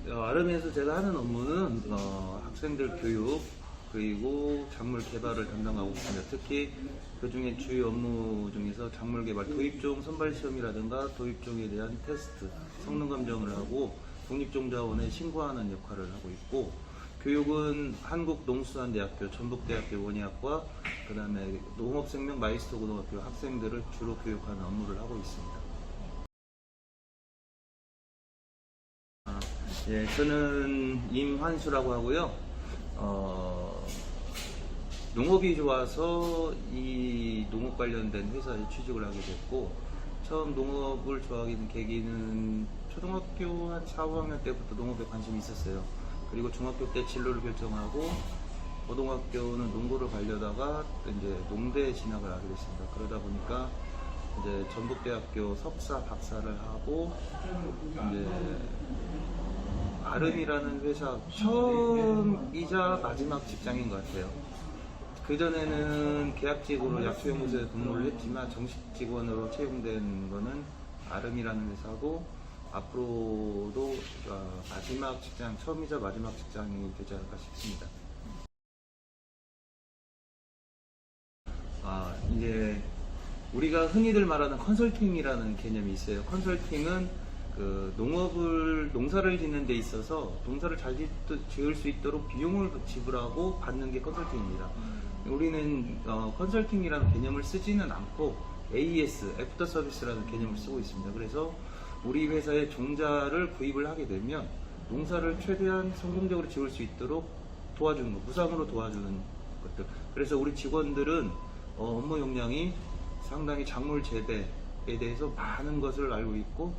아름에서 제가 하는 업무는 학생들 교육 그리고 작물 개발을 담당하고 있습니다. 특히 그 중에 주요 업무 중에서 작물 개발, 도입종 선발 시험이라든가 도입종에 대한 테스트, 성능 검정을 하고 국립종자원에 신고하는 역할을 하고 있고, 교육은 한국농수산대학교, 전북대학교 원예학과, 그 다음에 농업생명 마이스터 고등학교 학생들을 주로 교육하는 업무를 하고 있습니다. 예, 저는 임환수라고 하고요. 농업이 좋아서 이 농업 관련된 회사에 취직을 하게 됐고, 처음 농업을 좋아하게 된 계기는 초등학교 한 4, 5학년 때부터 농업에 관심이 있었어요. 그리고 중학교 때 진로를 결정하고 고등학교는 농고를 가려다가 이제 농대에 진학을 하게 됐습니다. 그러다 보니까 이제 전북대학교 석사, 박사를 하고 이제 아름이라는 회사 처음이자 마지막 직장인 것 같아요. 그전에는 계약직으로 약수연구소에 근무를 했지만 정식 직원으로 채용된 거는 아름이라는 회사고, 앞으로도 마지막 직장, 처음이자 마지막 직장이 되지 않을까 싶습니다. 이제 우리가 흔히들 말하는 컨설팅이라는 개념이 있어요. 컨설팅은 그 농사를 짓는 데 있어서 농사를 잘 지을 수 있도록 비용을 지불하고 받는 게 컨설팅입니다. 우리는 컨설팅이라는 개념을 쓰지는 않고 AS, 애프터 서비스라는 개념을 쓰고 있습니다. 그래서 우리 회사의 종자를 구입을 하게 되면 농사를 최대한 성공적으로 지을 수 있도록 도와주는 것, 무상으로 도와주는 것들. 그래서 우리 직원들은 업무 역량이 상당히 작물 재배에 대해서 많은 것을 알고 있고,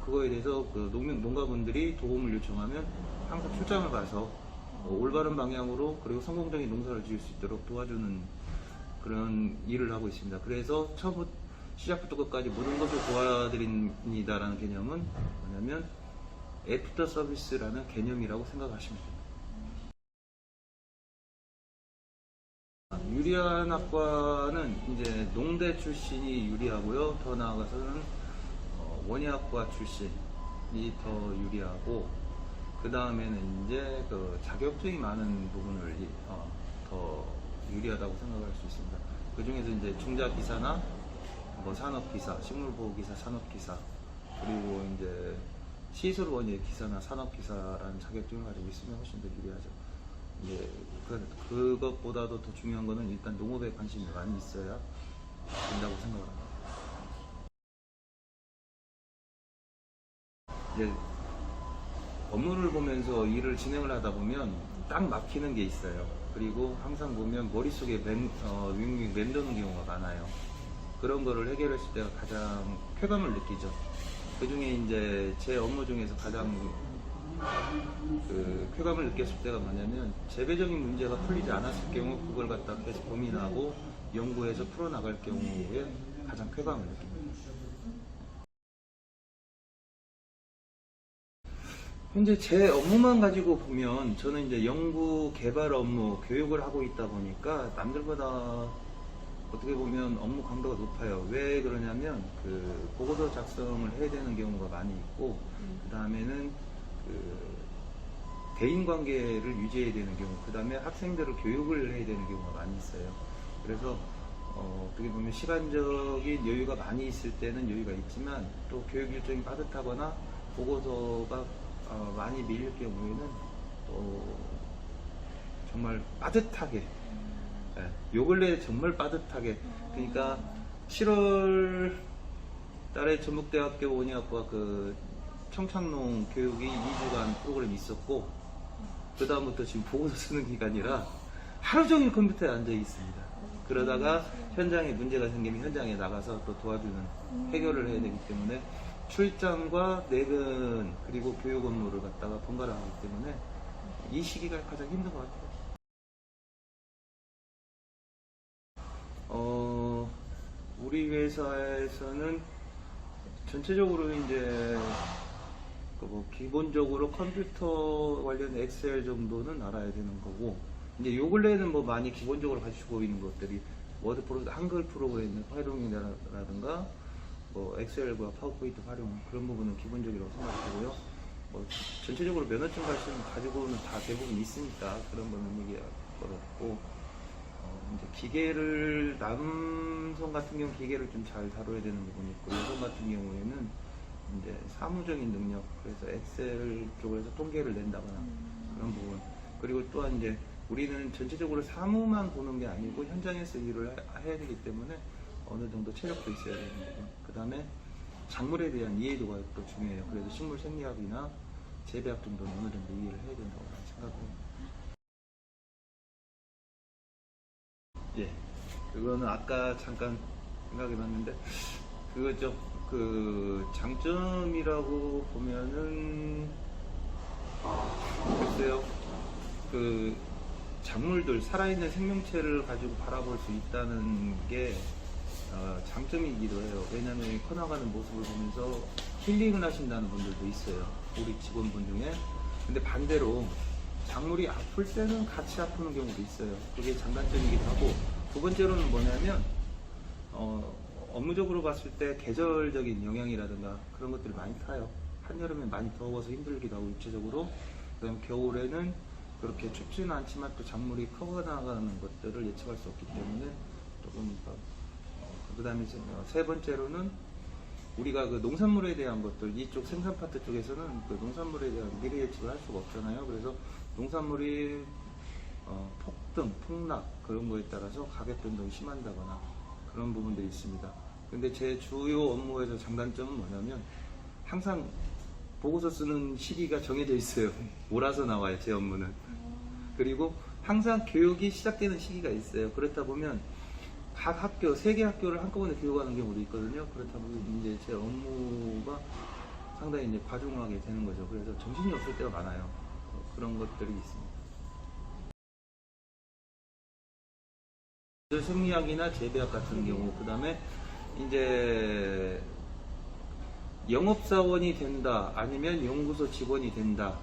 그거에 대해서 그 농가분들이 도움을 요청하면 항상 출장을 가서 올바른 방향으로 그리고 성공적인 농사를 지을 수 있도록 도와주는 그런 일을 하고 있습니다. 그래서 시작부터 끝까지 모든 것을 도와드립니다라는 개념은 뭐냐면 애프터 서비스라는 개념이라고 생각하시면 됩니다. 유리한 학과는 이제 농대 출신이 유리하고요. 더 나아가서는 원예학과 출신이 더 유리하고, 그 다음에는 이제 그 자격증이 많은 부분을 더 유리하다고 생각할 수 있습니다. 그 중에서 이제 중자기사나 뭐 산업기사, 식물보호기사, 산업기사, 그리고 이제 시설원예 기사나 산업기사라는 자격증을 가지고 있으면 훨씬 더 유리하죠. 이제 그것보다도 더 중요한 거는 일단 농업에 관심이 많이 있어야 된다고 생각합니다. 이제 업무를 보면서 일을 진행을 하다 보면 딱 막히는 게 있어요. 그리고 항상 보면 머릿속에 윙윙 맴도는 경우가 많아요. 그런 거를 해결했을 때가 가장 쾌감을 느끼죠. 그 중에 이제 제 업무 중에서 가장 그 쾌감을 느꼈을 때가 뭐냐면, 재배적인 문제가 풀리지 않았을 경우 그걸 갖다 계속 고민하고 연구해서 풀어나갈 경우에 가장 쾌감을 느낍니다. 현재 제 업무만 가지고 보면 저는 이제 연구 개발 업무, 교육을 하고 있다 보니까 남들보다 어떻게 보면 업무 강도가 높아요. 왜 그러냐면 그 보고서 작성을 해야 되는 경우가 많이 있고, 그 다음에는 그 대인 관계를 유지해야 되는 경우, 그 다음에 학생들을 교육을 해야 되는 경우가 많이 있어요. 그래서 어떻게 보면 시간적인 여유가 많이 있을 때는 여유가 있지만, 또 교육 일정이 빠듯하거나 보고서가 많이 밀릴 경우에는 정말 빠듯하게, 요 근래 정말 빠듯하게, 그러니까 7월 달에 전북대학교 원예학과 그 청창농 교육이 2주간 프로그램이 있었고, 그 다음부터 지금 보고서 쓰는 기간이라 하루 종일 컴퓨터에 앉아 있습니다. 그러다가 현장에 문제가 생기면 현장에 나가서 또 도와주는 해결을 해야 되기 때문에 출장과 내근 그리고 교육 업무를 갖다가 번갈아 하기 때문에 이 시기가 가장 힘든 것 같아요. 우리 회사에서는 전체적으로 이제 뭐 기본적으로 컴퓨터 관련 엑셀 정도는 알아야 되는 거고, 이제 요 근래에는 뭐 많이 기본적으로 가지고 있는 것들이 워드 한글 프로그램 활용이라든가 뭐 엑셀과 파워포인트 활용, 그런 부분은 기본적이라고 생각하고요. 뭐 전체적으로 면허증 가지고는 다 대부분 있으니까 그런 거는 얘기 어렵고, 이제 기계를, 남성 같은 경우 기계를 좀 잘 다뤄야 되는 부분이 있고, 여성 같은 경우에는 이제 사무적인 능력, 그래서 엑셀 쪽에서 통계를 낸다거나 그런 부분. 그리고 또한 이제 우리는 전체적으로 사무만 보는 게 아니고 현장에서 일을 해야 되기 때문에 어느 정도 체력도 있어야 되는 부분. 그 다음에 작물에 대한 이해도가 또 중요해요. 그래서 식물 생리학이나 재배학 정도는 어느 정도 이해를 해야 된다고 생각합니다. 예, 그거는 아까 잠깐 생각해 봤는데, 그거죠. 그 장점이라고 보면은, 글쎄요, 그 작물들, 살아있는 생명체를 가지고 바라볼 수 있다는 게 장점이기도 해요. 왜냐하면 커나가는 모습을 보면서 힐링을 하신다는 분들도 있어요, 우리 직원분 중에. 근데 반대로 작물이 아플 때는 같이 아프는 경우도 있어요. 그게 장단점이기도 하고, 두 번째로는 뭐냐면 업무적으로 봤을 때 계절적인 영향이라든가 그런 것들이 많이 타요. 한여름에 많이 더워서 힘들기도 하고 육체적으로, 그다음 겨울에는 그렇게 춥지는 않지만 또 작물이 커나가는 것들을 예측할 수 없기 때문에 조금 그 다음에 세 번째로는 우리가 그 농산물에 대한 것들, 이쪽 생산 파트 쪽에서는 그 농산물에 대한 미래 예측을 할 수가 없잖아요. 그래서 농산물이 폭등, 폭락 그런 거에 따라서 가격 변동이 심한다거나 그런 부분들이 있습니다. 근데 제 주요 업무에서 장단점은 뭐냐면 항상 보고서 쓰는 시기가 정해져 있어요. 몰아서 나와요, 제 업무는. 그리고 항상 교육이 시작되는 시기가 있어요. 그렇다 보면 각 학교, 3개 학교를 한꺼번에 교육하는 경우도 있거든요. 그렇다 보면 이제 제 업무가 상당히 이제 과중하게 되는 거죠. 그래서 정신이 없을 때가 많아요. 그런 것들이 있습니다. 생리학이나 재배학 같은 경우, 그 다음에 이제 영업사원이 된다, 아니면 연구소 직원이 된다,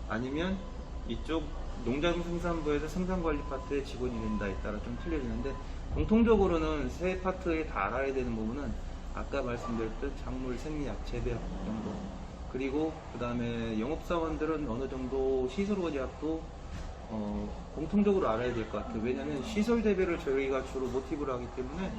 아니면 이쪽 농장생산부에서 생산관리 파트의 직원이 된다에 따라 좀 틀려지는데, 공통적으로는 세 파트에 다 알아야 되는 부분은 아까 말씀드렸던 작물, 생리학, 재배학 정도, 그리고 그 다음에 영업사원들은 어느 정도 시설원리학도 공통적으로 알아야 될 것 같아요. 왜냐하면 시설 재배를 저희가 주로 모티브로 하기 때문에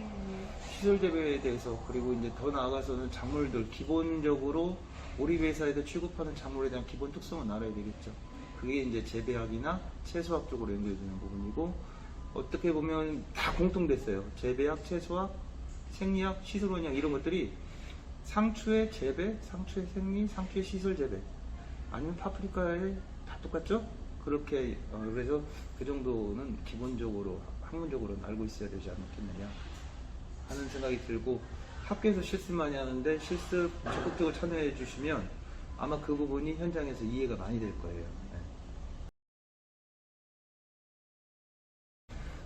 시설 재배에 대해서, 그리고 이제 더 나아가서는 작물들, 기본적으로 우리 회사에서 취급하는 작물에 대한 기본 특성은 알아야 되겠죠. 그게 이제 재배학이나 채소학 쪽으로 연결되는 부분이고, 어떻게 보면 다 공통됐어요. 재배학, 채소학, 생리학, 시설원리학 이런 것들이 상추의 재배, 상추의 생리, 상추의 시설 재배, 아니면 파프리카에 다 똑같죠? 그렇게 그래서 그 정도는 기본적으로 학문적으로는 알고 있어야 되지 않겠느냐 하는 생각이 들고, 학교에서 실습 많이 하는데 실습 적극적으로 참여해 주시면 아마 그 부분이 현장에서 이해가 많이 될 거예요.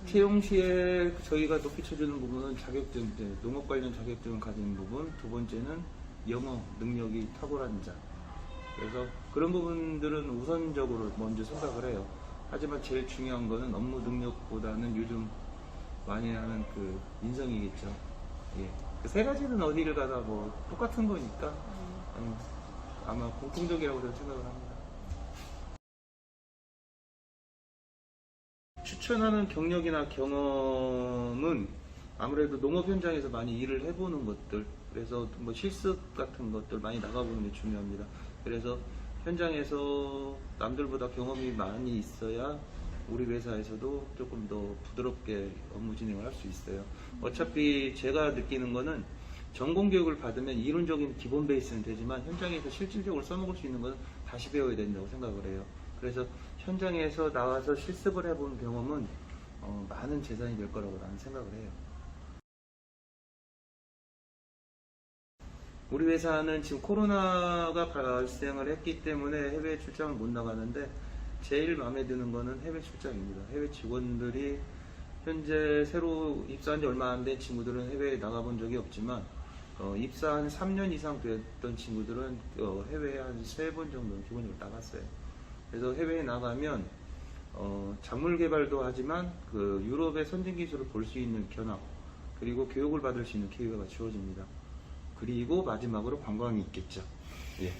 채용 시에 저희가 높이 쳐주는 부분은 자격증, 농업 관련 자격증을 가진 부분, 두 번째는 영어 능력이 탁월한 자. 그래서 그런 부분들은 우선적으로 먼저 생각을 해요. 하지만 제일 중요한 거는 업무 능력보다는 요즘 많이 하는 그 인성이겠죠. 예. 그 세 가지는 어디를 가다 뭐 똑같은 거니까 아마 공통적이라고 저는 생각을 합니다. 추천하는 경력이나 경험은 아무래도 농업 현장에서 많이 일을 해보는 것들, 그래서 뭐 실습 같은 것들 많이 나가보는 게 중요합니다. 그래서 현장에서 남들보다 경험이 많이 있어야 우리 회사에서도 조금 더 부드럽게 업무 진행을 할 수 있어요. 어차피 제가 느끼는 거는 전공 교육을 받으면 이론적인 기본 베이스는 되지만 현장에서 실질적으로 써먹을 수 있는 건 다시 배워야 된다고 생각을 해요. 그래서 현장에서 나와서 실습을 해본 경험은 많은 재산이 될 거라고 나는 생각을 해요. 우리 회사는 지금 코로나가 발생을 했기 때문에 해외 출장을 못 나가는데, 제일 마음에 드는 거는 해외 출장입니다. 해외 직원들이 현재 새로 입사한 지 얼마 안 된 친구들은 해외에 나가본 적이 없지만 입사한 3년 이상 됐던 친구들은 해외에 한 3번 정도는 기본적으로 나갔어요. 그래서 해외에 나가면 작물 개발도 하지만 그 유럽의 선진 기술을 볼 수 있는 견학, 그리고 교육을 받을 수 있는 기회가 주어집니다. 그리고 마지막으로 관광이 있겠죠. 예.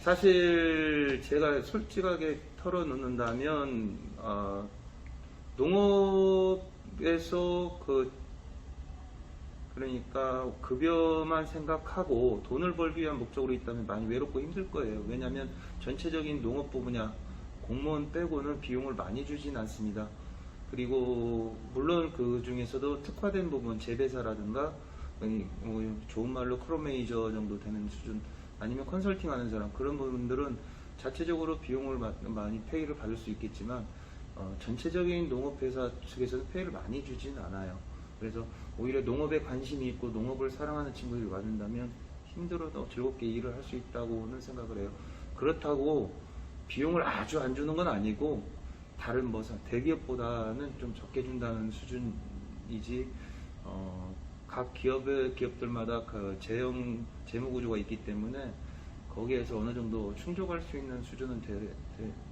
사실 제가 솔직하게 털어놓는다면 농업에서 그러니까 급여만 생각하고 돈을 벌기 위한 목적으로 있다면 많이 외롭고 힘들 거예요. 왜냐하면 전체적인 농업부 분야 공무원 빼고는 비용을 많이 주진 않습니다. 그리고 물론 그 중에서도 특화된 부분 재배사라든가 좋은 말로 크롭 매니저 정도 되는 수준 아니면 컨설팅 하는 사람 그런 분들은 자체적으로 비용을 많이 페이를 받을 수 있겠지만 전체적인 농업회사 측에서는 페이를 많이 주진 않아요. 그래서 오히려 농업에 관심이 있고 농업을 사랑하는 친구들이 많은다면 힘들어도 즐겁게 일을 할 수 있다고는 생각을 해요. 그렇다고 비용을 아주 안 주는 건 아니고 다른 대기업보다는 좀 적게 준다는 수준이지 각 기업들마다 그 재무 구조가 있기 때문에 거기에서 어느 정도 충족할 수 있는 수준은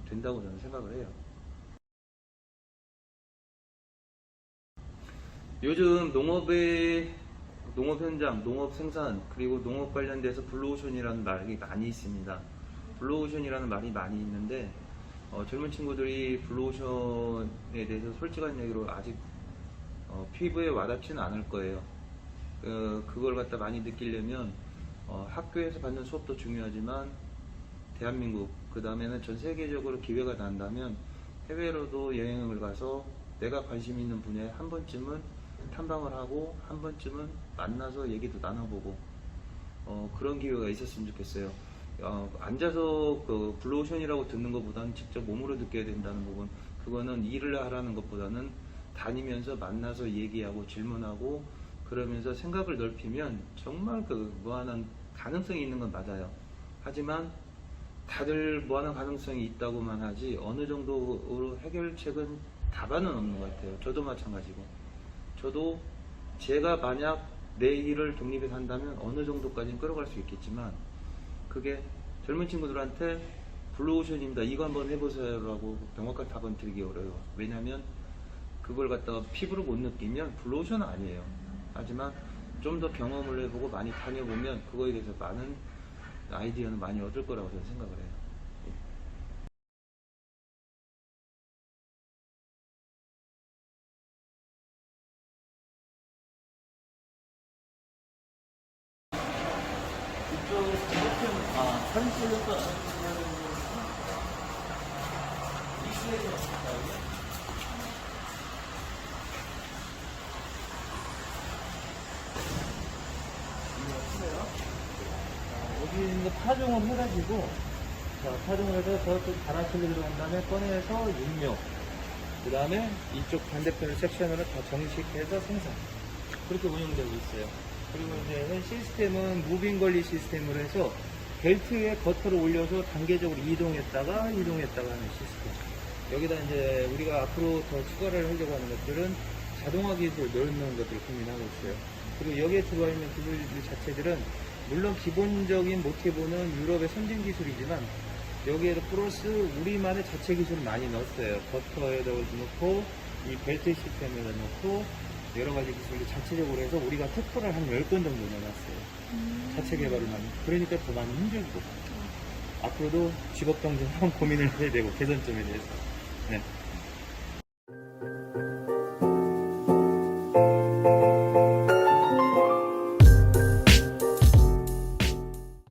된다고 저는 생각을 해요. 요즘 농업 현장, 농업 생산, 그리고 농업 관련돼서 블루오션이라는 말이 많이 있습니다. 블루오션이라는 말이 많이 있는데, 젊은 친구들이 블루오션에 대해서 솔직한 얘기로 아직 피부에 와닿지는 않을 거예요. 그걸 갖다 많이 느끼려면 학교에서 받는 수업도 중요하지만 대한민국, 그 다음에는 전 세계적으로 기회가 난다면 해외로도 여행을 가서 내가 관심 있는 분야에 한 번쯤은 탐방을 하고 한 번쯤은 만나서 얘기도 나눠보고 그런 기회가 있었으면 좋겠어요. 앉아서 그 블루오션이라고 듣는 것보다는 직접 몸으로 느껴야 된다는 부분, 그거는 일을 하라는 것보다는 다니면서 만나서 얘기하고 질문하고 그러면서 생각을 넓히면 정말 그 무한한 가능성이 있는 건 맞아요. 하지만 다들 무한한 가능성이 있다고만 하지 어느 정도로 해결책은 답안은 없는 것 같아요. 저도 마찬가지고. 저도 제가 만약 내 일을 독립해서 한다면 어느 정도까지는 끌어갈 수 있겠지만 그게 젊은 친구들한테 블루오션입니다. 이거 한번 해보세요 라고 명확한 답은 드리기 어려워요. 왜냐면 그걸 갖다가 피부로 못 느끼면 블루오션은 아니에요. 하지만 좀 더 경험을 해보고 많이 다녀보면 그거에 대해서 많은 아이디어는 많이 얻을 거라고 저는 생각을 해요. 사진 찍었어. 여기 있는 거 파종을 해가지고, 파종을 해서 저쪽 다라실로 들어간 다음에 꺼내서 육묘, 그 다음에 이쪽 반대편 섹션으로 다 정식해서 생산. 그렇게 운영되고 있어요. 그리고 이제 현 시스템은 무빙 관리 시스템으로 해서 벨트에 버터를 올려서 단계적으로 이동했다가 하는 시스템. 여기다 이제 우리가 앞으로 더 추가를 하려고 하는 것들은 자동화 기술 넣는 것들을 고민하고 있어요. 그리고 여기에 들어와 있는 기술 자체들은 물론 기본적인 모티브는 유럽의 선진 기술이지만 여기에도 플러스 우리만의 자체 기술을 많이 넣었어요. 버터에다 넣고 이 벨트 시스템에다 넣고 여러 가지 기술을 자체적으로 해서 우리가 특허를 한 10건 정도 내놨어요. 자체 개발을 많이. 그러니까 더 많이 힘들고. 앞으로도 직업 경쟁 한번 고민을 해야 되고, 개선점에 대해서. 네.